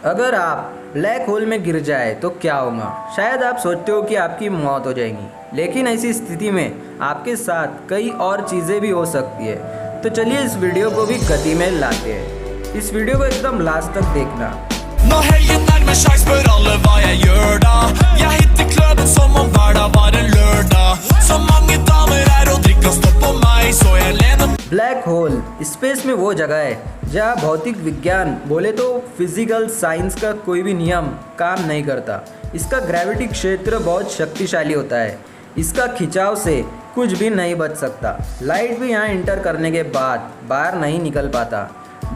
अगर आप black hole में गिर जाए तो क्या होगा? शायद आप सोचते हो कि आपकी मौत हो जाएगी, लेकिन ऐसी स्थिति में आपके साथ कई और चीज़ें भी हो सकती है। तो चलिए इस वीडियो को भी गति में लाते हैं। इस वीडियो को एकदम लास्ट tक देखना। Når helgen nærmer seg, spør alle hva jeg gjør da. Jeg hitter kløden som om hverdag var en lørdag. Så mange damer er og drikker stopp på meg, så jeg lener. Black hole space में वो जगह है जहाँ भौतिक विज्ञान बोले तो physical science का कोई भी नियम काम नहीं करता। इसका ग्रेविटी क्षेत्र बहुत शक्तिशाली होता है। इसका खिंचाव से कुछ भी नहीं बच सकता। लाइट भी यहाँ इंटर करने के बाद बाहर नहीं निकल पाता।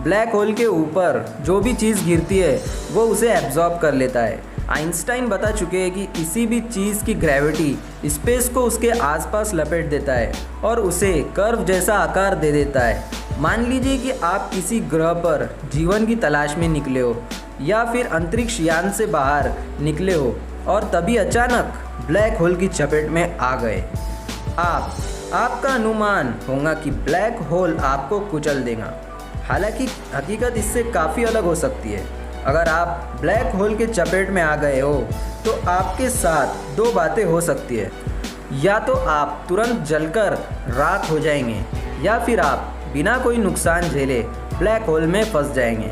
ब्लैक होल के ऊपर जो भी चीज़ गिरती है वो उसे एब्जॉर्ब कर लेता है। आइंस्टाइन बता चुके हैं कि किसी भी चीज़ की ग्रेविटी स्पेस को उसके आसपास लपेट देता है और उसे कर्व जैसा आकार दे देता है। मान लीजिए कि आप किसी ग्रह पर जीवन की तलाश में निकले हो या फिर अंतरिक्ष यान से बाहर निकले हो और तभी अचानक ब्लैक होल की चपेट में आ गए। आपका अनुमान होगा कि ब्लैक होल आपको कुचल देगा। हालांकि हकीकत इससे काफ़ी अलग हो सकती है। अगर आप ब्लैक होल के चपेट में आ गए हो तो आपके साथ दो बातें हो सकती है। या तो आप तुरंत जलकर राख हो जाएंगे या फिर आप बिना कोई नुकसान झेले ब्लैक होल में फंस जाएंगे।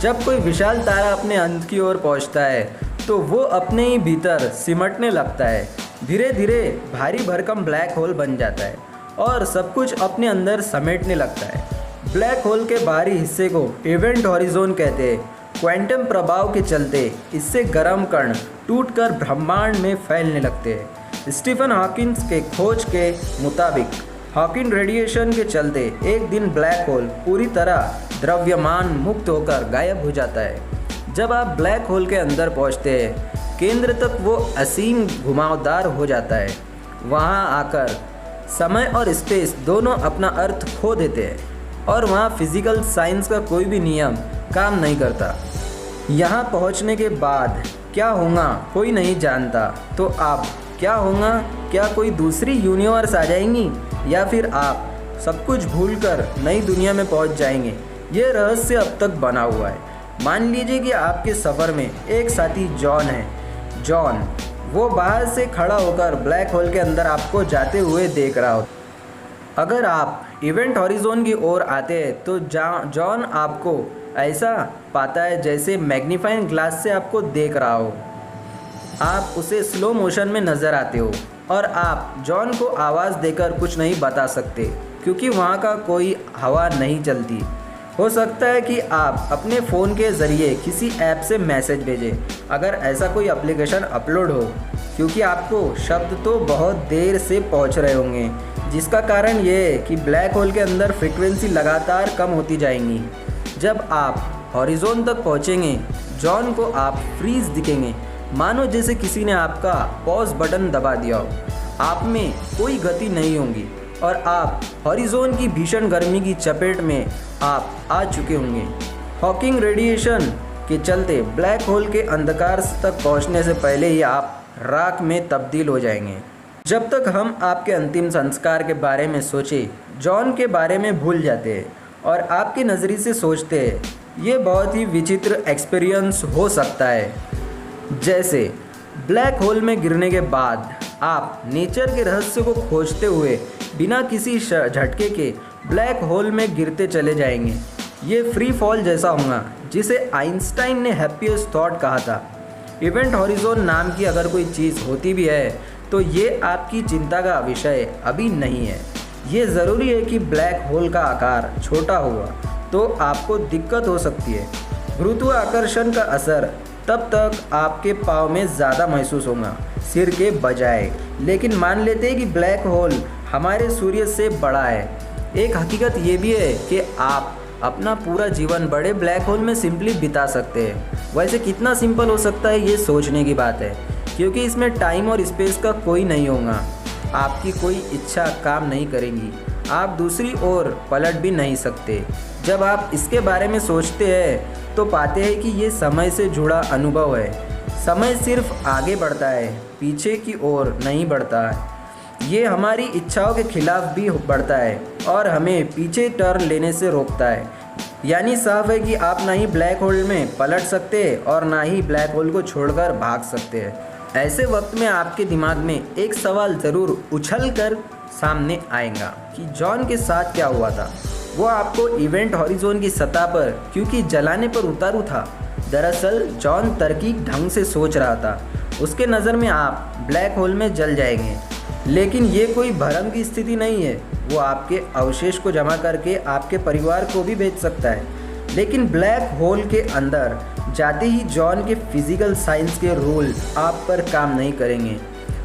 जब कोई विशाल तारा अपने अंत की ओर पहुंचता है तो वो अपने ही भीतर सिमटने लगता है। धीरे धीरे भारी भरकम ब्लैक होल बन जाता है और सब कुछ अपने अंदर समेटने लगता है। ब्लैक होल के बाहरी हिस्से को इवेंट हॉरिजॉन कहते हैं। क्वांटम प्रभाव के चलते इससे गर्म कण टूटकर ब्रह्मांड में फैलने लगते हैं। स्टीफन हॉकिंस के खोज के मुताबिक हॉकिंग रेडिएशन के चलते एक दिन ब्लैक होल पूरी तरह द्रव्यमान मुक्त होकर गायब हो जाता है। जब आप ब्लैक होल के अंदर पहुंचते हैं केंद्र तक वो असीम घुमावदार हो जाता है। वहां आकर समय और स्पेस दोनों अपना अर्थ खो देते हैं और वहाँ फिजिकल साइंस का कोई भी नियम काम नहीं करता। यहाँ पहुँचने के बाद क्या होगा कोई नहीं जानता। तो आप क्या होगा? क्या कोई दूसरी यूनिवर्स आ जाएंगी या फिर आप सब कुछ भूलकर नई दुनिया में पहुँच जाएंगे? ये रहस्य अब तक बना हुआ है। मान लीजिए कि आपके सफ़र में एक साथी जॉन है। जॉन वो बाहर से खड़ा होकर ब्लैक होल के अंदर आपको जाते हुए देख रहा हो। अगर आप इवेंट हॉरिजॉन की ओर आते हैं तो जॉन आपको ऐसा पाता है जैसे मैग्नीफाइंग ग्लास से आपको देख रहा हो। आप उसे स्लो मोशन में नज़र आते हो और आप जॉन को आवाज़ देकर कुछ नहीं बता सकते क्योंकि वहाँ का कोई हवा नहीं चलती। हो सकता है कि आप अपने फ़ोन के ज़रिए किसी ऐप से मैसेज भेजें अगर ऐसा कोई एप्लीकेशन अपलोड हो, क्योंकि आपको शब्द तो बहुत देर से पहुंच रहे होंगे, जिसका कारण ये है कि ब्लैक होल के अंदर फ्रीक्वेंसी लगातार कम होती जाएंगी। जब आप हॉरिजॉन तक पहुंचेंगे जॉन को आप फ्रीज दिखेंगे, मानो जैसे किसी ने आपका पॉज बटन दबा दिया हो। आप में कोई गति नहीं होगी और आप हॉरिजॉन की भीषण गर्मी की चपेट में आप आ चुके होंगे। हॉकिंग रेडिएशन के चलते ब्लैक होल के अंधकार तक पहुंचने से पहले ही आप राख में तब्दील हो जाएंगे। जब तक हम आपके अंतिम संस्कार के बारे में सोचे जॉन के बारे में भूल जाते हैं और आपके नज़रिए से सोचते हैं। ये बहुत ही विचित्र एक्सपीरियंस हो सकता है। जैसे ब्लैक होल में गिरने के बाद आप नेचर के रहस्य को खोजते हुए बिना किसी झटके के ब्लैक होल में गिरते चले जाएंगे। ये फ्री फॉल जैसा होगा जिसे आइंस्टाइन ने हैप्पीएस्ट थॉट कहा था। इवेंट हॉरिजॉन नाम की अगर कोई चीज़ होती भी है तो ये आपकी चिंता का विषय अभी नहीं है। ये ज़रूरी है कि ब्लैक होल का आकार छोटा हुआ तो आपको दिक्कत हो सकती है। गुरुत्वाकर्षण का असर तब तक आपके पाँव में ज़्यादा महसूस होगा सिर के बजाय। लेकिन मान लेते हैं कि ब्लैक होल हमारे सूर्य से बड़ा है। एक हकीकत ये भी है कि आप अपना पूरा जीवन बड़े ब्लैक होल में सिंपली बिता सकते हैं। वैसे कितना सिंपल हो सकता है ये सोचने की बात है, क्योंकि इसमें टाइम और स्पेस का कोई नहीं होगा। आपकी कोई इच्छा काम नहीं करेगी, आप दूसरी ओर पलट भी नहीं सकते। जब आप इसके बारे में सोचते हैं तो पाते हैं कि ये समय से जुड़ा अनुभव है। समय सिर्फ आगे बढ़ता है, पीछे की ओर नहीं बढ़ता। ये हमारी इच्छाओं के खिलाफ भी बढ़ता है और हमें पीछे टर्न लेने से रोकता है। यानी साफ है कि आप ना ही ब्लैक होल में पलट सकते और ना ही ब्लैक होल को छोड़कर भाग सकते हैं। ऐसे वक्त में आपके दिमाग में एक सवाल ज़रूर उछल कर सामने आएगा कि जॉन के साथ क्या हुआ था। वो आपको इवेंट हॉरिजॉन की सतह पर क्योंकि जलाने पर उतारू था। दरअसल जॉन तार्किक ढंग से सोच रहा था। उसके नज़र में आप ब्लैक होल में जल जाएंगे, लेकिन ये कोई भ्रम की स्थिति नहीं है। वो आपके अवशेष को जमा करके आपके परिवार को भी भेज सकता है। लेकिन ब्लैक होल के अंदर जाते ही जॉन के फिजिकल साइंस के रूल आप पर काम नहीं करेंगे।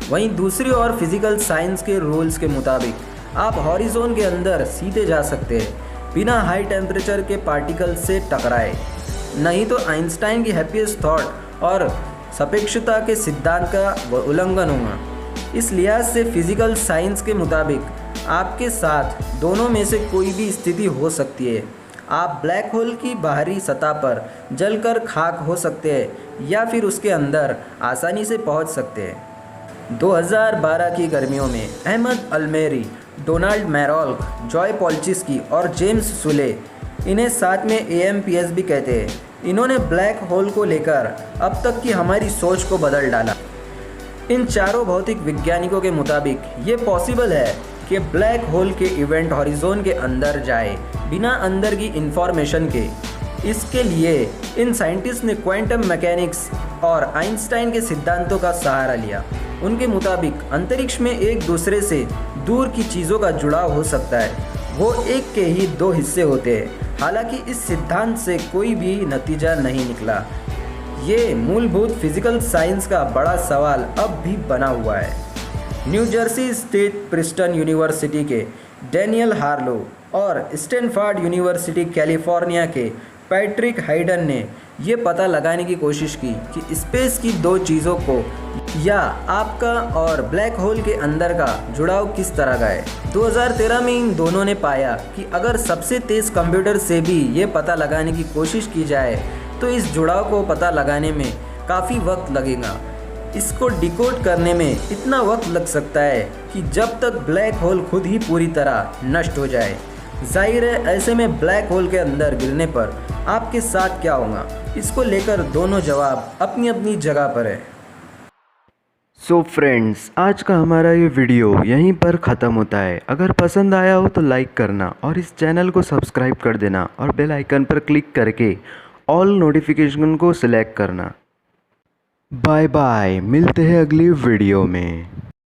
वहीं दूसरी ओर फिजिकल साइंस के रूल्स के मुताबिक आप हॉरिजॉन के अंदर सीधे जा सकते हैं बिना हाई टेम्परेचर के पार्टिकल से टकराए। नहीं तो आइंस्टाइन की हैप्पीएस्ट थॉट और सापेक्षता के सिद्धांत का उल्लंघन होगा। इस लिहाज से फिजिकल साइंस के मुताबिक आपके साथ दोनों में से कोई भी स्थिति हो सकती है। आप ब्लैक होल की बाहरी सतह पर जलकर खाक हो सकते हैं या फिर उसके अंदर आसानी से पहुंच सकते हैं। 2012 की गर्मियों में अहमद अलमेरी, डोनाल्ड मैरोल्क, जॉय पॉल्चिस्की और जेम्स सुले, इन्हें साथ में AMPS भी कहते हैं, इन्होंने ब्लैक होल को लेकर अब तक की हमारी सोच को बदल डाला। इन चारों भौतिक वैज्ञानिकों के मुताबिक ये पॉसिबल है कि ब्लैक होल के इवेंट हॉरिजॉन के अंदर जाए बिना अंदर की इंफॉर्मेशन के। इसके लिए इन साइंटिस्ट ने क्वांटम मैकेनिक्स और आइंस्टाइन के सिद्धांतों का सहारा लिया। उनके मुताबिक अंतरिक्ष में एक दूसरे से दूर की चीज़ों का जुड़ाव हो सकता है। वो एक के ही दो हिस्से होते हैं। हालांकि इस सिद्धांत से कोई भी नतीजा नहीं निकला। ये मूलभूत फिजिकल साइंस का बड़ा सवाल अब भी बना हुआ है। New Jersey state Princeton university के डैनियल हार्लो और स्टैनफोर्ड यूनिवर्सिटी कैलिफोर्निया के पैट्रिक हाइडन ने ये पता लगाने की कोशिश की कि स्पेस की दो चीज़ों को या आपका और ब्लैक होल के अंदर का जुड़ाव किस तरह का है। 2013 में इन दोनों ने पाया कि अगर सबसे तेज़ कंप्यूटर से भी ये पता लगाने की कोशिश की जाए तो इस जुड़ाव को पता लगाने में काफ़ी वक्त लगेगा। इसको डिकोड करने में इतना वक्त लग सकता है कि जब तक ब्लैक होल खुद ही पूरी तरह नष्ट हो जाए। जाहिर है ऐसे में ब्लैक होल के अंदर गिरने पर आपके साथ क्या होगा, इसको लेकर दोनों जवाब अपनी अपनी जगह पर है। सो फ्रेंड्स, आज का हमारा ये वीडियो यहीं पर ख़त्म होता है। अगर पसंद आया हो तो लाइक करना और इस चैनल को सब्सक्राइब कर देना और बेल आइकन पर क्लिक करके ऑल नोटिफिकेशन को सिलेक्ट करना। बाय बाय, मिलते हैं अगली वीडियो में।